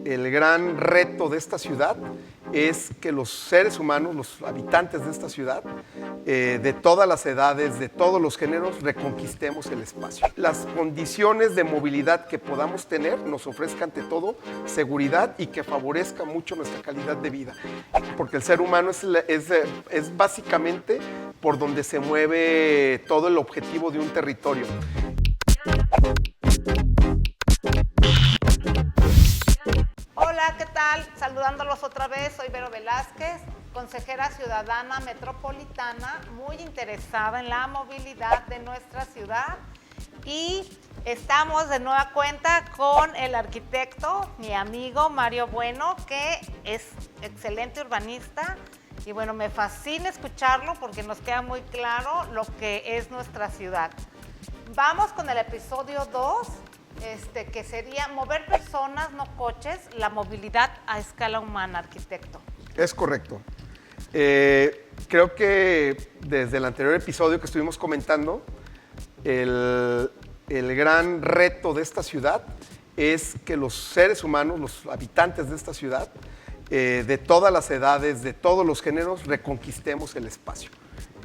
el gran reto de esta ciudad es que los seres humanos, los habitantes de esta ciudad, de todas las edades, de todos los géneros, reconquistemos el espacio. Las condiciones de movilidad que podamos tener nos ofrezca ante todo seguridad y que favorezca mucho nuestra calidad de vida. Porque el ser humano es básicamente por donde se mueve todo el objetivo de un territorio. Hola, ¿qué tal? Saludándolos otra vez, soy Vero Velázquez, consejera ciudadana metropolitana, muy interesada en la movilidad de nuestra ciudad y estamos de nueva cuenta con el arquitecto, mi amigo Mario Bueno, que es excelente urbanista y bueno, me fascina escucharlo porque nos queda muy claro lo que es nuestra ciudad. Vamos con el episodio 2. Que sería mover personas, no coches, la movilidad a escala humana, arquitecto. Es correcto. Creo que desde el anterior episodio que estuvimos comentando, el gran reto de esta ciudad es que los seres humanos, los habitantes de esta ciudad, de todas las edades, de todos los géneros, reconquistemos el espacio.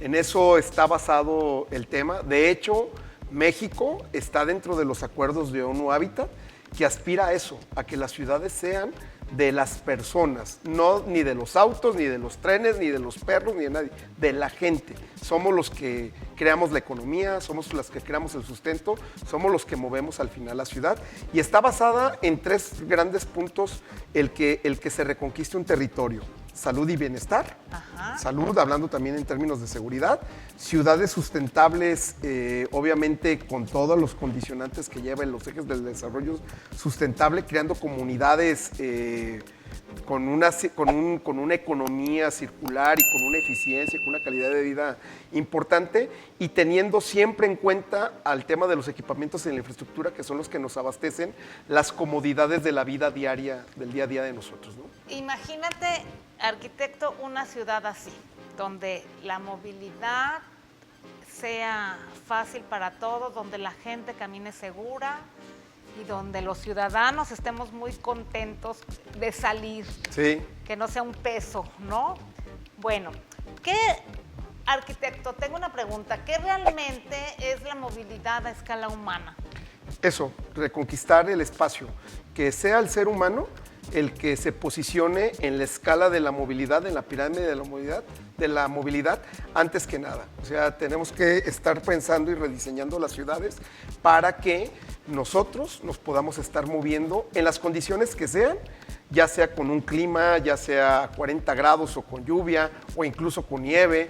En eso está basado el tema. De hecho, México está dentro de los acuerdos de ONU Hábitat que aspira a eso, a que las ciudades sean de las personas, no ni de los autos, ni de los trenes, ni de los perros, ni de nadie, de la gente. Somos los que creamos la economía, somos los que creamos el sustento, somos los que movemos al final la ciudad y está basada en tres grandes puntos el que se reconquiste un territorio. Salud y bienestar. Ajá. Salud, hablando también en términos de seguridad. Ciudades sustentables, obviamente con todos los condicionantes que llevan los ejes del desarrollo sustentable, creando comunidades con una economía circular y con una eficiencia, con una calidad de vida importante y teniendo siempre en cuenta al tema de los equipamientos en la infraestructura que son los que nos abastecen las comodidades de la vida diaria, del día a día de nosotros, ¿no? Imagínate, arquitecto, una ciudad así, donde la movilidad sea fácil para todos, donde la gente camine segura y donde los ciudadanos estemos muy contentos de salir, sí, que no sea un peso, ¿no? Bueno, arquitecto, tengo una pregunta, ¿qué realmente es la movilidad a escala humana? Eso, reconquistar el espacio, que sea el ser humano el que se posicione en la escala de la movilidad, en la pirámide de la movilidad, antes que nada. O sea, tenemos que estar pensando y rediseñando las ciudades para que nosotros nos podamos estar moviendo en las condiciones que sean, ya sea con un clima, ya sea a 40 grados o con lluvia o incluso con nieve.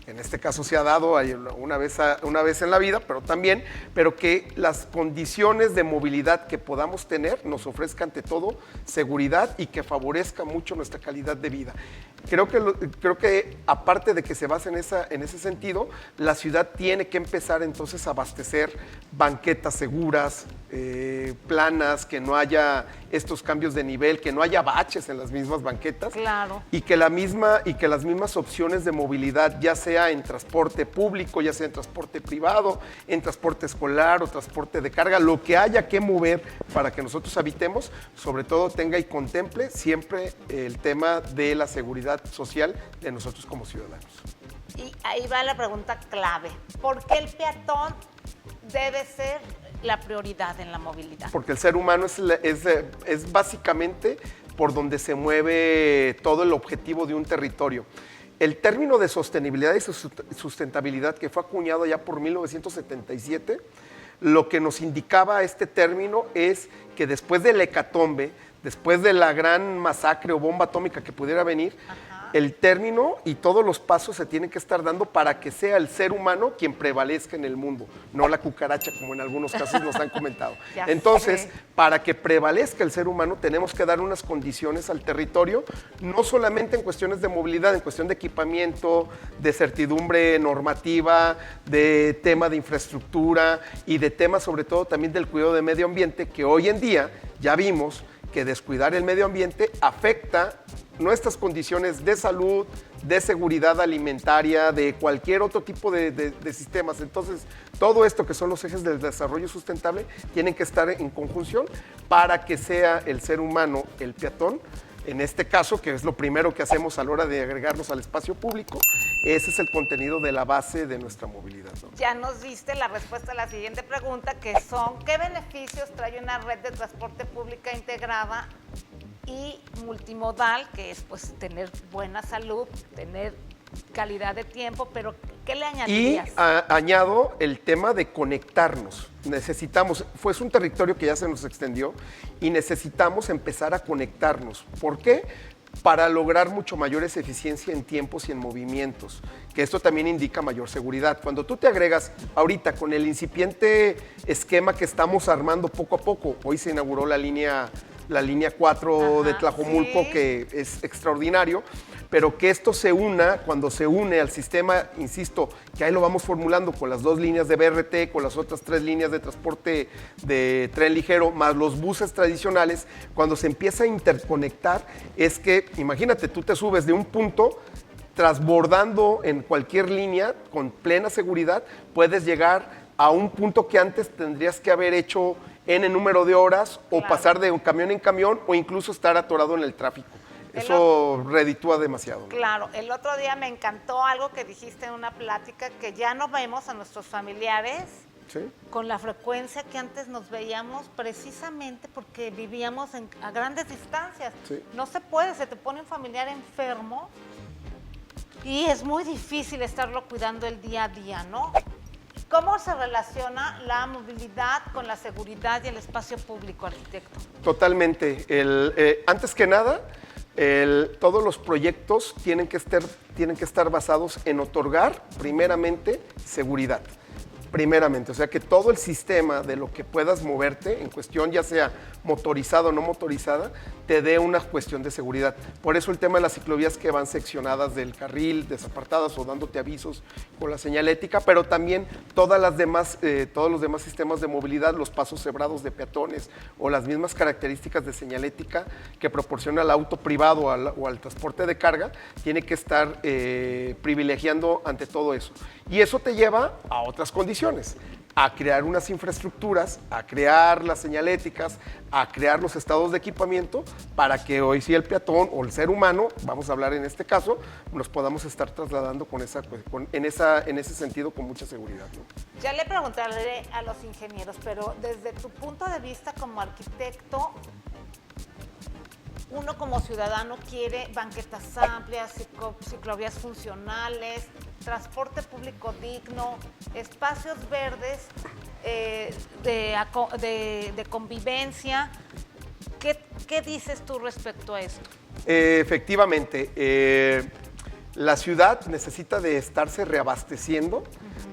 En este caso se ha dado una vez en la vida, pero que las condiciones de movilidad que podamos tener nos ofrezca ante todo seguridad y que favorezca mucho nuestra calidad de vida. Creo que aparte de que se base en ese sentido, la ciudad tiene que empezar entonces a abastecer banquetas seguras, planas, que no haya estos cambios de nivel, que no haya baches en las mismas banquetas. Claro. Y que las mismas opciones de movilidad, ya sea en transporte público, ya sea en transporte privado, en transporte escolar o transporte de carga, lo que haya que mover para que nosotros habitemos, sobre todo tenga y contemple siempre el tema de la seguridad social de nosotros como ciudadanos. Y ahí va la pregunta clave. ¿Por qué el peatón debe ser la prioridad en la movilidad? Porque el ser humano es básicamente por donde se mueve todo el objetivo de un territorio. El término de sostenibilidad y sustentabilidad que fue acuñado ya por 1977, lo que nos indicaba este término es que después de la hecatombe, después de la gran masacre o bomba atómica que pudiera venir, el término y todos los pasos se tienen que estar dando para que sea el ser humano quien prevalezca en el mundo, no la cucaracha, como en algunos casos nos han comentado. Entonces, para que prevalezca el ser humano, tenemos que dar unas condiciones al territorio, no solamente en cuestiones de movilidad, en cuestión de equipamiento, de certidumbre normativa, de tema de infraestructura y de tema sobre todo también del cuidado del medio ambiente, que hoy en día ya vimos que descuidar el medio ambiente afecta nuestras condiciones de salud, de seguridad alimentaria, de cualquier otro tipo de sistemas. Entonces, todo esto que son los ejes del desarrollo sustentable tienen que estar en conjunción para que sea el ser humano, el peatón, en este caso, que es lo primero que hacemos a la hora de agregarnos al espacio público, ese es el contenido de la base de nuestra movilidad, ¿no? Ya nos diste la respuesta a la siguiente pregunta, que son, ¿qué beneficios trae una red de transporte pública integrada y multimodal, que es pues tener buena salud, tener calidad de tiempo, pero ¿qué le Y añadirías? añado el tema de conectarnos. Necesitamos, es un territorio que ya se nos extendió y necesitamos empezar a conectarnos. ¿Por qué? Para lograr mucho mayores eficiencia en tiempos y en movimientos, que esto también indica mayor seguridad. Cuando tú te agregas ahorita con el incipiente esquema que estamos armando poco a poco, hoy se inauguró la línea 4 de Tlajomulco, sí. que es extraordinario, pero que esto se una, cuando se une al sistema, insisto, que ahí lo vamos formulando con las 2 líneas de BRT, con las otras 3 líneas de transporte de tren ligero, más los buses tradicionales, cuando se empieza a interconectar, es que, imagínate, tú te subes de un punto, transbordando en cualquier línea, con plena seguridad, puedes llegar a un punto que antes tendrías que haber hecho N número de horas, o Claro. pasar de un camión en camión, o incluso estar atorado en el tráfico. Eso reditúa demasiado, ¿no? Claro, el otro día me encantó algo que dijiste en una plática, que ya no vemos a nuestros familiares ¿Sí? con la frecuencia que antes nos veíamos, precisamente porque vivíamos a grandes distancias. Sí. No se puede, se te pone un familiar enfermo y es muy difícil estarlo cuidando el día a día, ¿no? ¿Cómo se relaciona la movilidad con la seguridad y el espacio público, arquitecto? Totalmente. Antes que nada, todos los proyectos tienen que estar basados en otorgar, primeramente, seguridad. Primeramente, o sea que todo el sistema de lo que puedas moverte, en cuestión ya sea motorizada o no motorizada, te dé una cuestión de seguridad. Por eso el tema de las ciclovías que van seccionadas del carril, desapartadas o dándote avisos con la señalética, pero también todos los demás sistemas de movilidad, los pasos cebrados de peatones o las mismas características de señalética que proporciona el auto privado o al transporte de carga, tiene que estar privilegiando ante todo eso. Y eso te lleva a otras condiciones, a crear unas infraestructuras, a crear las señaléticas, a crear los estados de equipamiento para que hoy sí el peatón o el ser humano, vamos a hablar en este caso, nos podamos estar trasladando en ese sentido con mucha seguridad, ¿no? Ya le preguntaré a los ingenieros, pero desde tu punto de vista como arquitecto, uno como ciudadano quiere banquetas amplias, ciclovías funcionales, transporte público digno, espacios verdes de convivencia. ¿Qué dices tú respecto a esto? Efectivamente, la ciudad necesita de estarse reabasteciendo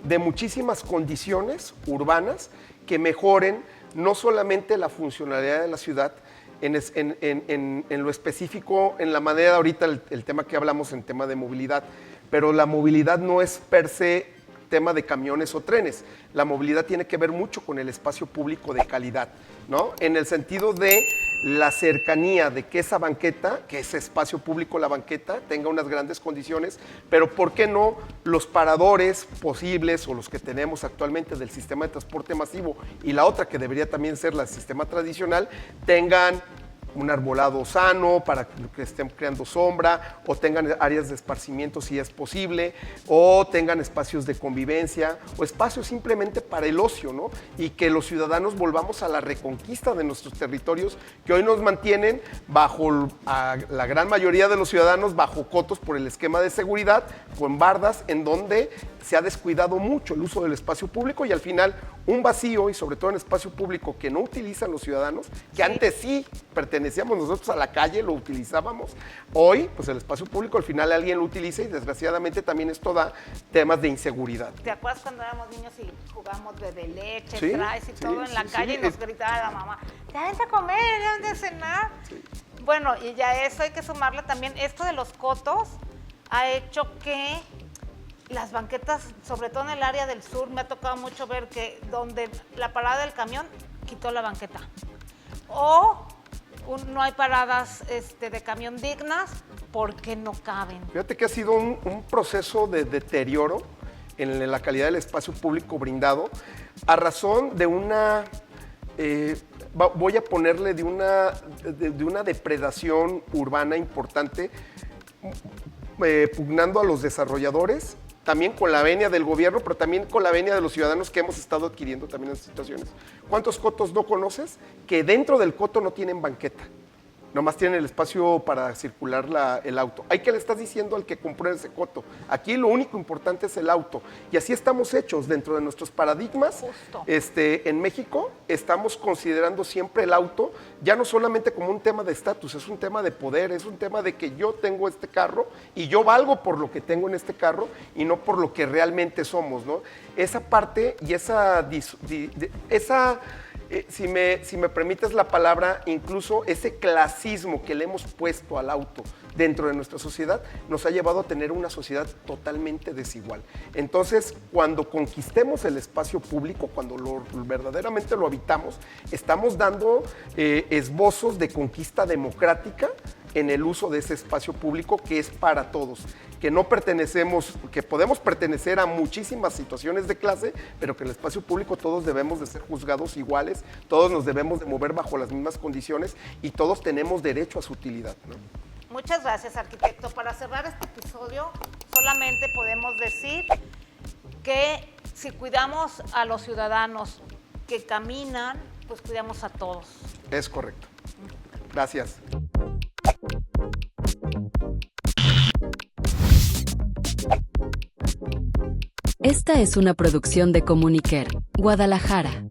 de muchísimas condiciones urbanas que mejoren no solamente la funcionalidad de la ciudad, en lo específico, en la manera ahorita, el tema que hablamos en tema de movilidad, pero la movilidad no es per se tema de camiones o trenes. La movilidad tiene que ver mucho con el espacio público de calidad, ¿no? En el sentido de la cercanía de que esa banqueta, que ese espacio público, la banqueta, tenga unas grandes condiciones, pero ¿por qué no los paradores posibles o los que tenemos actualmente del sistema de transporte masivo y la otra que debería también ser el sistema tradicional, tengan un arbolado sano para que estén creando sombra, o tengan áreas de esparcimiento si es posible, o tengan espacios de convivencia, o espacios simplemente para el ocio, ¿no? Y que los ciudadanos volvamos a la reconquista de nuestros territorios, que hoy nos mantienen a la gran mayoría de los ciudadanos bajo cotos por el esquema de seguridad, con bardas, en donde se ha descuidado mucho el uso del espacio público y al final un vacío, y sobre todo en espacio público que no utilizan los ciudadanos, que antes sí pertenecíamos nosotros a la calle, lo utilizábamos. Hoy, pues el espacio público al final alguien lo utiliza y desgraciadamente también esto da temas de inseguridad. ¿Te acuerdas cuando éramos niños y jugábamos bebé leche, Sí, traes y sí, todo en la sí, calle sí. y nos gritaba la mamá, ya vente a comer, ya vente a cenar? Sí. Bueno, y ya eso hay que sumarle también, esto de los cotos ha hecho que las banquetas, sobre todo en el área del sur, me ha tocado mucho ver que donde la parada del camión quitó la banqueta. O no hay paradas de camión dignas porque no caben. Fíjate que ha sido un proceso de deterioro en la calidad del espacio público brindado a razón de una, voy a ponerle de una depredación urbana importante, pugnando a los desarrolladores, también con la venia del gobierno, pero también con la venia de los ciudadanos que hemos estado adquiriendo también en situaciones. ¿Cuántos cotos no conoces que dentro del coto no tienen banqueta? Nomás tienen el espacio para circular el auto. ¿Qué le estás diciendo al que compró ese coto? Aquí lo único importante es el auto. Y así estamos hechos dentro de nuestros paradigmas. Justo. En México estamos considerando siempre el auto ya no solamente como un tema de estatus, es un tema de poder, es un tema de que yo tengo este carro y yo valgo por lo que tengo en este carro y no por lo que realmente somos, ¿no? Esa parte y si me permites la palabra, incluso ese clasismo que le hemos puesto al auto dentro de nuestra sociedad nos ha llevado a tener una sociedad totalmente desigual. Entonces, cuando conquistemos el espacio público, cuando verdaderamente lo habitamos, estamos dando esbozos de conquista democrática en el uso de ese espacio público que es para todos, que no pertenecemos, que podemos pertenecer a muchísimas situaciones de clase, pero que en el espacio público todos debemos de ser juzgados iguales, todos nos debemos de mover bajo las mismas condiciones y todos tenemos derecho a su utilidad, ¿no? Muchas gracias, arquitecto. Para cerrar este episodio, solamente podemos decir que si cuidamos a los ciudadanos que caminan, pues cuidamos a todos. Es correcto. Gracias. Esta es una producción de Comuniquer, Guadalajara.